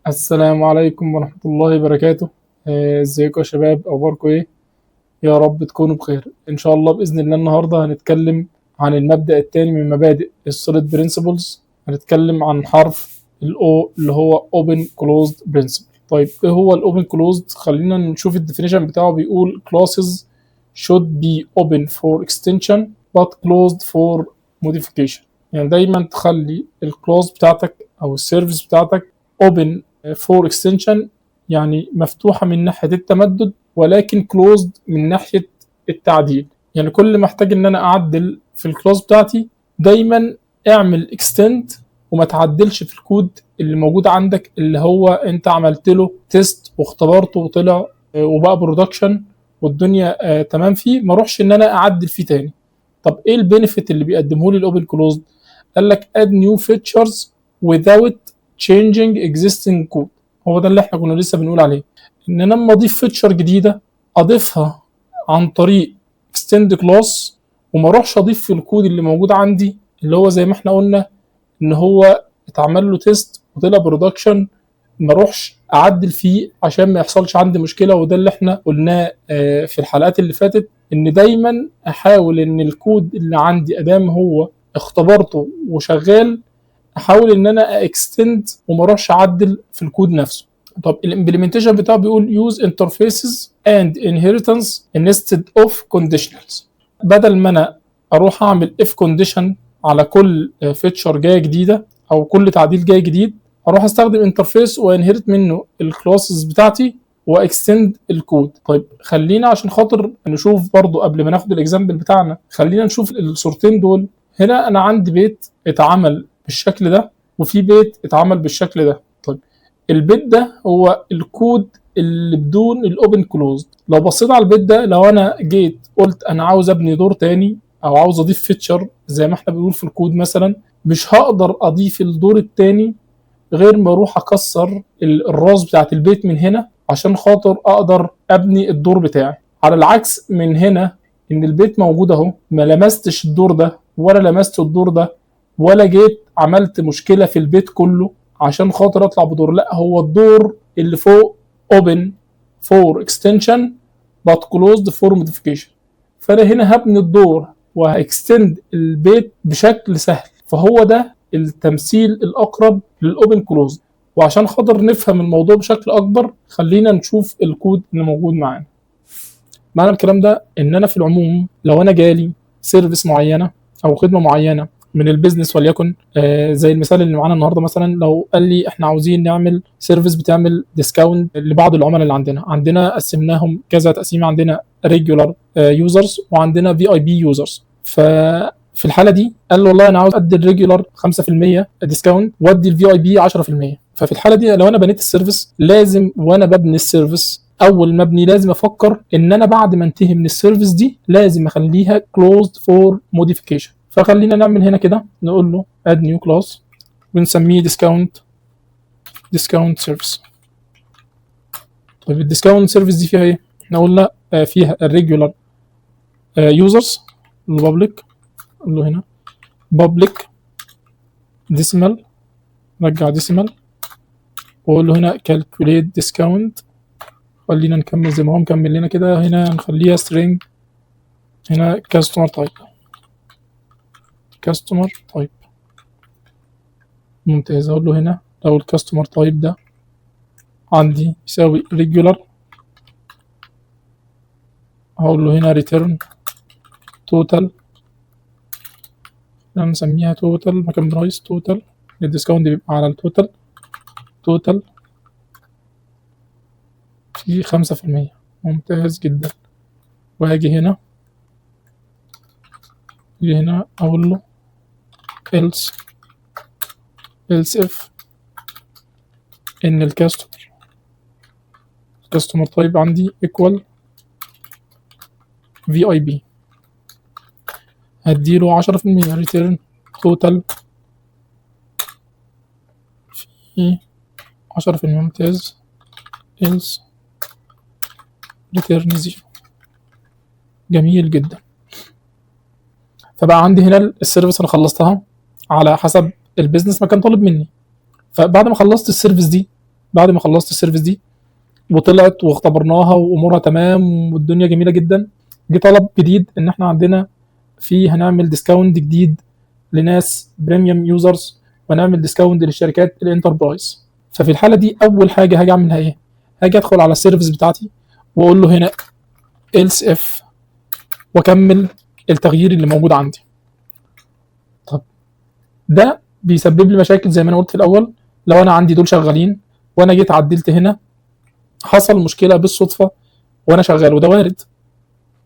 السلام عليكم ورحمة الله وبركاته. ازيكم يا شباب، اخباركم ايه؟ يا رب تكونوا بخير ان شاء الله. باذن الله النهارده هنتكلم عن المبدأ الثاني من مبادئ السوليد برينسيبلز. هنتكلم عن حرف الاو اللي هو open closed principle. طيب ايه هو الاوبن كلوزد؟ خلينا نشوف الديفينيشن بتاعه. بيقول classes should be open for extension but closed for modification. يعني دايما تخلي الكلاس بتاعتك او السيرفيس بتاعتك open for extension، يعني مفتوحة من ناحية التمدد ولكن كلوزد من ناحية التعديل. يعني كل ما احتاج ان انا اعدل في الكلاس بتاعتي دايما اعمل اكستند وما تعدلش في الكود اللي موجود عندك، اللي هو انت عملت له تيست واختبرته وطلع وبقى برودكشن والدنيا تمام فيه، ما اروحش ان انا اعدل فيه تاني. طب ايه البينفيت اللي بيقدمه لي الاوبن كلوزد؟ قال لك add new features without changing existing code. هو ده اللي احنا كنا لسه بنقول عليه، ان انا لما اضيف فيتشر جديده اضيفها عن طريق extend class وما اروحش اضيف في الكود اللي موجود عندي، اللي هو زي ما احنا قلنا ان هو اتعمل له تيست وطلع برودكشن، ما اروحش اعدل فيه عشان ما يحصلش عندي مشكله. وده اللي احنا قلناه في الحلقات اللي فاتت، ان دايما احاول ان الكود اللي عندي ادام هو اختبرته وشغال احاول ان انا اكستند وما اروحش اعدل في الكود نفسه. طب الامبلمنتيشن بتاعه بيقول use interfaces and inheritance instead of conditionals. بدل ما انا اروح اعمل if condition على كل فيتشر جايه جديده او كل تعديل جاي جديد، اروح استخدم انترفيس وانهرت منه الكلاسز بتاعتي واكستند الكود. طيب خلينا عشان خاطر نشوف برضو قبل ما ناخد الاكزامبل بتاعنا، خلينا نشوف الصورتين دول. هنا انا عندي بيت اتعمل بالشكل ده وفي بيت اتعمل بالشكل ده. طيب البيت ده هو الكود اللي بدون الاوبن كلوزد. لو بصيت على البيت ده، لو انا جيت قلت انا عاوز ابني دور تاني او عاوز اضيف فيتشر زي ما احنا بنقول في الكود مثلا، مش هقدر اضيف الدور التاني غير ما اروح اكسر الراس بتاعت البيت من هنا عشان خاطر اقدر ابني الدور بتاعي. على العكس من هنا، ان البيت موجود اهو، ما لمستش الدور ده ولا لمست الدور ده ولا جيت عملت مشكله في البيت كله عشان خاطر اطلع بدور. لا، هو الدور اللي فوق open for extension but closed for modification. فانا هنا هبني الدور وهاكستند البيت بشكل سهل. فهو ده التمثيل الاقرب للاوبن كلوزد. وعشان خاطر نفهم الموضوع بشكل اكبر، خلينا نشوف الكود اللي موجود معانا. معنى الكلام ده ان انا في العموم لو انا جالي سيرفيس معينه او خدمه معينه من البيزنس، وليكن زي المثال اللي معانا النهارده، مثلا لو قال لي احنا عاوزين نعمل سيرفيس بتعمل ديسكاونت لبعض العملاء اللي عندنا قسمناهم كذا تقسيمه. عندنا ريجولار يوزرز وعندنا في اي بي يوزرز. ففي الحاله دي قال له والله انا عاوز ادي الريجولار 5% ديسكاونت وادي الفي اي بي 10%. ففي الحاله دي لو انا بنيت السيرفيس، لازم وانا ببني السيرفيس اول ما ابني لازم افكر ان انا بعد ما انتهي من السيرفيس دي لازم اخليها closed for modification. فخلينا نعمل هنا كده، نقول له add new class ونسميه discount service. طيب الديسكاونت سيرفيس دي فيها ايه؟ احنا قلنا فيها الريجولار يوزرز البابليك. نقول له هنا public decimal، رجع decimal واقول له هنا calculate discount. خلينا نكمل زي ما هو مكمل لنا كده. هنا هنخليها string، هنا customer type. ممتاز. اقول له هنا لو الكاستمر تايب ده عندي يساوي regular، هقول له هنا return total. نسميها total مكان برايس total. الديسكاونت بيبقى على التوتال، توتال في 5%. ممتاز جدا. وهاجي هنا اقول له else if ان الكاستمر تايب عندي equal VIP، هديله 10% return total في 10%. ممتاز. else return 0. جميل جدا. فبقى عندي هنا السيرفيس انا خلصتها على حسب البيزنس ما كان طالب مني. فبعد ما خلصت السيرفيس دي بعد ما خلصت السيرفيس دي وطلعت واختبرناها وامورها تمام والدنيا جميله جدا، جه طلب جديد ان احنا عندنا هنعمل ديسكاونت جديد لناس بريميوم يوزرز، ونعمل ديسكاونت للشركات الانتربرايز. ففي الحاله دي اول حاجه هاجي اعملها ايه؟ هاجي ادخل على السيرفيس بتاعتي واقول له هنا else if، واكمل التغيير اللي موجود عندي. طب ده بيسبب لي مشاكل زي ما انا قلت في الاول. لو انا عندي دول شغالين وانا جيت عدلت هنا، حصل مشكله بالصدفه وانا شغال، وده وارد.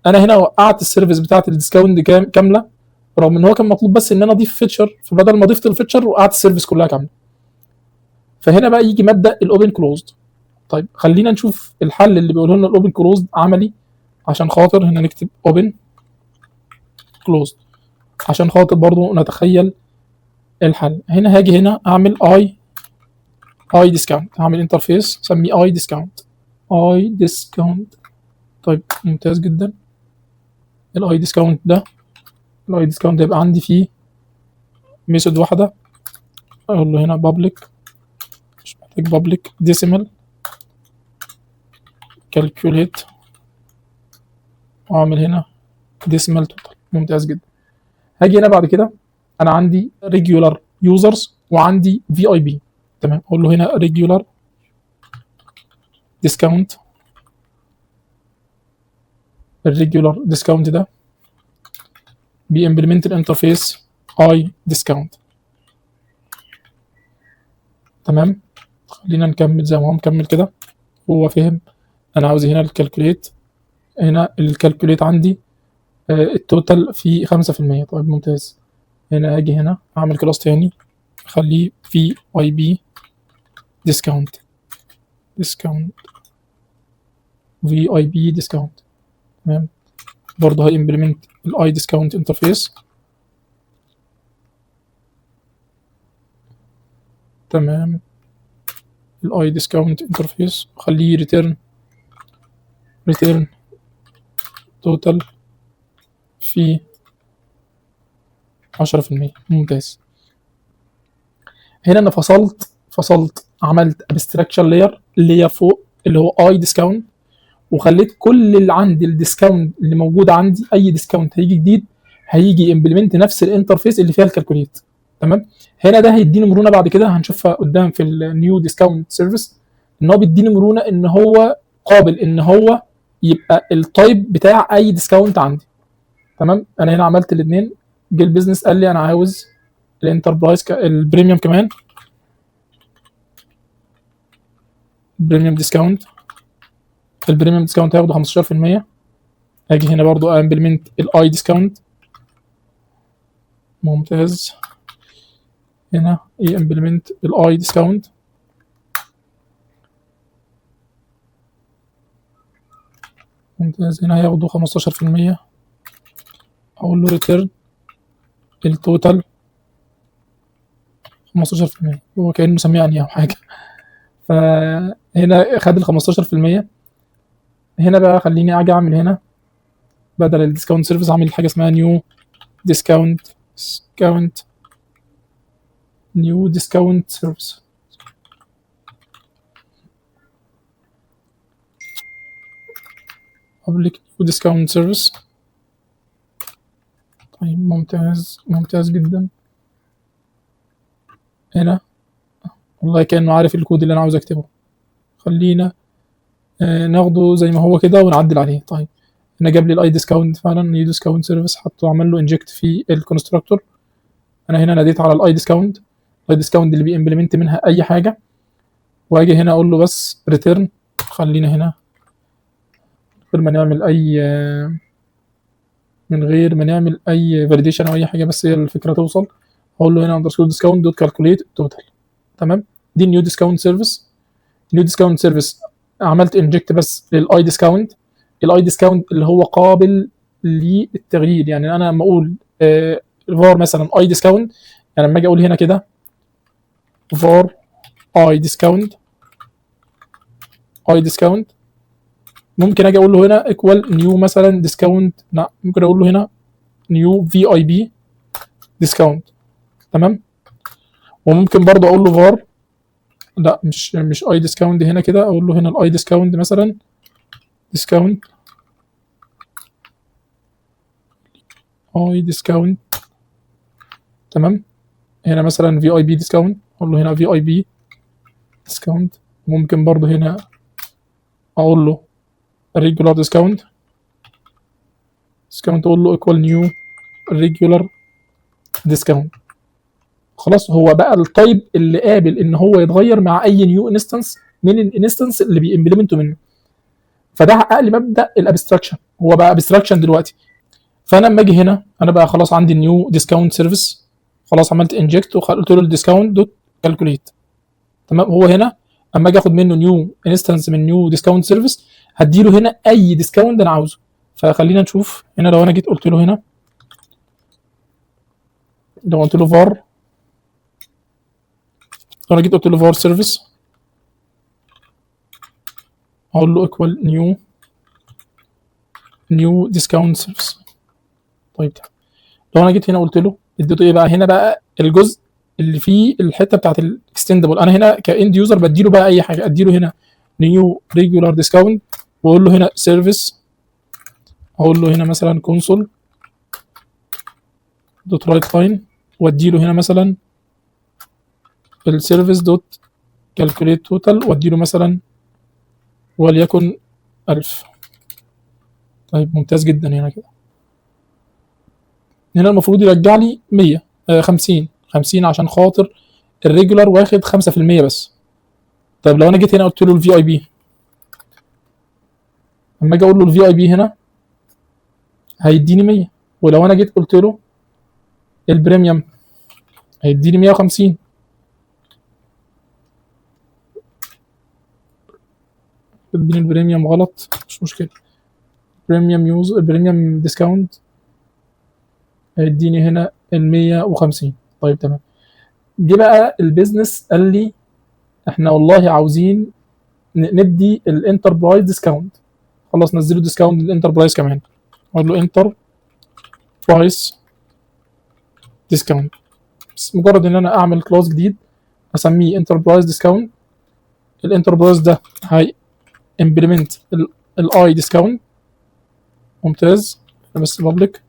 انا هنا وقعت السيرفيس بتاعت الديسكاونت كامله، رغم ان هو كان مطلوب بس ان انا اضيف فيتشر، فبدل ما ضفت الفيتشر وقعت السيرفيس كلها كامله. فهنا بقى يجي مبدا الاوبن كلوزد. طيب خلينا نشوف الحل اللي بيقوله لنا الاوبن كلوزد عملي، عشان خاطر هنا نكتب اوبن كلوزد عشان خاطر برضو نتخيل الحل. هنا هاجي هنا اعمل اي ديسكاونت، هعمل انترفيس اسميه اي ديسكاونت. طيب ممتاز جدا. الاي ديسكاونت ده يبقى عندي فيه ميثود واحده، اقول له هنا public، مش محتاج public decimal calculate، واعمل هنا decimal total. ممتاز جدا. هاجي هنا بعد كده انا عندي regular users وعندي VIP. تمام، اقول له هنا regular discount. الريجولار ديسكاونت ده بيمبلمنت الانترفيس اي ديسكاونت. تمام، خلينا نكمل زي ما هو مكمل كده. هو فهم انا عاوز هنا الكالكوليت، هنا الكالكوليت عندي التوتال في 5%. طيب ممتاز. هنا اجي هنا اعمل كلاس تاني اخليه في اي بي ديسكاونت في اي بي ديسكاونت. تمام، برضه هيمبلمنت الاي ديسكاونت انترفيس. تمام، الاي ديسكاونت انترفيس خليه ريتيرن توتال في 10%. ممتاز. هنا انا فصلت عملت ابستراكشن لاير فوق اللي هو اي ديسكاونت، وخليت كل اللي عندي الديسكاونت اللي موجود عندي، اي ديسكاونت هيجي جديد هيجي امبلمنت نفس الانترفيس اللي فيها الكالكوليت. تمام، هنا ده هيديني مرونه بعد كده هنشوفها قدام في النيو ديسكاونت سيرفيس، ان هو بيديني مرونه ان هو قابل ان هو يبقى التايب بتاع اي ديسكاونت عندي. تمام، انا هنا عملت الاثنين. جه البيزنس قال لي انا عاوز الانتربرايز البريميوم كمان، بريميوم ديسكاونت. البريميوم ديسكاونت هياخده 15%. اجي هنا برضو امبلمنت الاي ديسكاونت. ممتاز. هنا امبلمنت الاي ديسكاونت. ممتاز، هنا هياخدوا 15%. اقول له ريتيرن التوتال 15%. هو كانه مسميه انهي او حاجه. فهنا خد ال 15%. هنا بقى خليني اجي اعمل هنا بدل الديسكاونت سيرفيس اعمل حاجه اسمها نيو ديسكاونت سيرفيس. public new discount service. طيب ممتاز جدا. هنا والله كأنه عارف الكود اللي انا عاوز اكتبه. خلينا ناخده زي ما هو كده ونعدل عليه. طيب هنا جاب لي الاي ديسكاونت فعلا، نيو ديسكاونت سيرفيس، حطه عمل له انجكت في الكونستراكتور. انا هنا ناديت على الاي ديسكاونت اللي بيمبلمنت منها اي حاجه، واجي هنا اقول له بس ريتيرن. خلينا هنا من غير ما نعمل اي فاليديشن او اي حاجه، بس هي الفكره توصل. اقول له هنا اندرسكور ديسكاونت دوت كالكوليت توتال. تمام، دي النيو ديسكاونت سيرفيس. عملت انجكت بس للاي ديسكاونت. الاي ديسكاونت اللي هو قابل للتغيير، يعني انا لما اقول فار مثلا اي ديسكاونت، يعني لما اجي اقول هنا كده فار اي ديسكاونت ممكن اجي اقول له هنا ايكوال نيو مثلا ديسكاونت. لا، ممكن اقول له هنا نيو في اي بي ديسكاونت. تمام، وممكن برضه اقول له فار لا مش اي ديسكاونت هنا كده، اقول له هنا الاي ديسكاونت مثلا ديسكاونت اي ديسكاونت. تمام. هنا مثلا في اي بي ديسكاونت، اقول له هنا في اي بي ديسكاونت. ممكن برضه هنا اقول له ريجولار ديسكاونت اقول له ايكوال نيو ريجولار ديسكاونت. خلاص هو بقى التايب اللي قابل ان هو يتغير مع اي نيو انستنس من الانستنس اللي بيمبلمنتوا منه. فده حقق لي مبدا الابستراكشن، هو بقى ابستراكشن دلوقتي. فانا لما اجي هنا انا بقى خلاص عندي النيو ديسكاونت سيرفيس، خلاص عملت انجكت وقلت له الديسكاونت دوت كالكوليت. تمام. هو هنا اما اجي اخد منه نيو انستنس من نيو ديسكاونت سيرفيس هديله هنا اي ديسكاونت انا عاوزه. فخلينا نشوف هنا لو انا جيت قلت له هنا، لو قلت له فار، لو انا جيت قلت له فار سيرفيس هقول له ايكوال نيو ديسكاونت سيرفيس. طيب ده لو انا جيت هنا قلت له اديته ايه بقى، هنا بقى الجزء اللي فيه الحته بتاعت الاكستندبل، انا هنا كاند يوزر بديله بقى اي حاجه، اديله هنا نيو ريجولار ديسكاونت واقول له هنا سيرفيس، اقول له هنا مثلا كونسول دوت رايت لاين واديله هنا مثلا السيرفيس دوت كالكوليت توتال واديله مثلا وليكن 1000. طيب ممتاز جدا. هنا كده هنا المفروض يرجع لي 100 50 عشان خاطر الريجولار واخد 5% بس. طيب لو انا جيت هنا قلت له الفي اي بي، اما اجي اقول له الفي اي بي هنا هيديني 100، ولو انا جيت قلت له البريميوم هيديني 150. اديني البريميوم غلط مش مشكله، بريميوم ديسكاونت هيديني هنا ال 150. طيب تمام. جه بقى البيزنس قال لي احنا والله عاوزين ندي الانتربرايز ديسكاونت، خلاص نزلوا ديسكاونت الانتربرايز كمان. اقول له انتر برايس ديسكاونت، بس مجرد ان انا اعمل كلاس جديد اسميه انتربرايز ديسكاونت. الانتربرايز ده هي امبلمنت الاي ديسكاونت. ممتاز. بس بابليك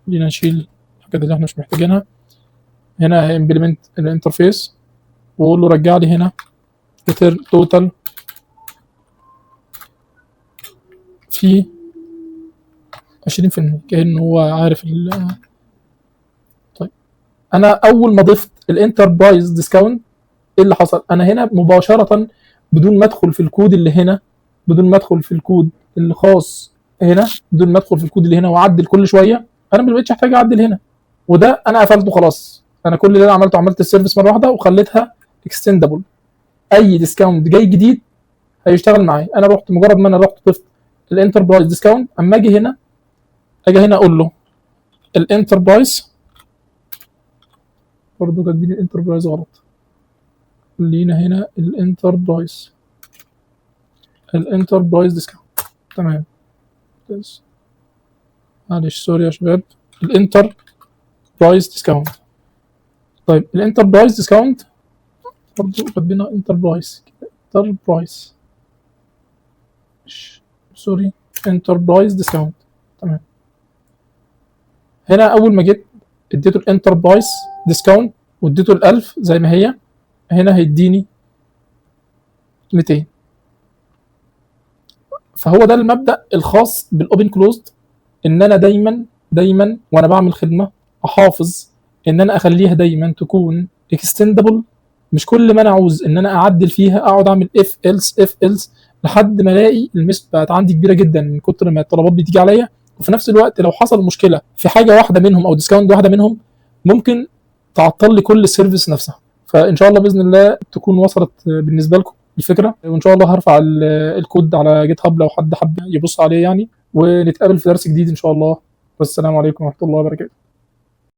خلينا نشيل الحاجات اللي احنا مش محتاجينها. هنا هيمبلمنت الانترفيس واقول له رجع لي هنا توتال في 20% كأنه هو عارف طيب انا اول ما ضفت الانتربرايز ديسكاونت ايه اللي حصل؟ انا هنا مباشره بدون ما ادخل في الكود اللي هنا، بدون ما ادخل في الكود اللي خاص هنا، بدون ما ادخل في الكود اللي هنا واعدل كل شويه، انا ما بقتش احتاج اعدل هنا. وده انا قفلته خلاص. انا كل اللي انا عملته عملت السيرفيس مره واحده وخليتها اكستندبل. اي ديسكاونت جاي جديد هيشتغل معايا. انا رحت مجرد ما انا رحت ضفت الانتربرايز ديسكاونت، اما اجي هنا اقول له الانتربرايز، برضه كاتبين الانتربرايز غلط. خلينا هنا الانتربرايز ديسكاونت. تمام. معلش سوري يا شباب. الانتربرايز ديسكاونت. طيب الانتربرايز ديسكاونت برضه كاتبينها انتربرايز سوري انتربرايز ديسكاونت. تمام. هنا اول ما جيت اديته الانتربرايز ديسكاونت واديته ال1000 زي ما هي، هنا هيديني 200. فهو ده المبدا الخاص بالاوبن كلوزد، ان انا دايما وانا بعمل خدمه احافظ ان انا اخليها دايما تكون اكستندبل. مش كل ما انا عاوز ان انا اعدل فيها اقعد اعمل اف ايلس لحد ما الاقي الميست بقت عندي كبيره جدا من كتر ما الطلبات بتيجي عليا. وفي نفس الوقت لو حصل مشكله في حاجه واحده منهم او ديسكاونت واحده منهم ممكن تعطل لي كل السيرفيس نفسها. فان شاء الله باذن الله تكون وصلت بالنسبه لكم الفكره، وان شاء الله هرفع الكود على جيت هاب لو حد حب يبص عليه يعني. ونتقابل في درس جديد ان شاء الله. والسلام عليكم ورحمه الله وبركاته.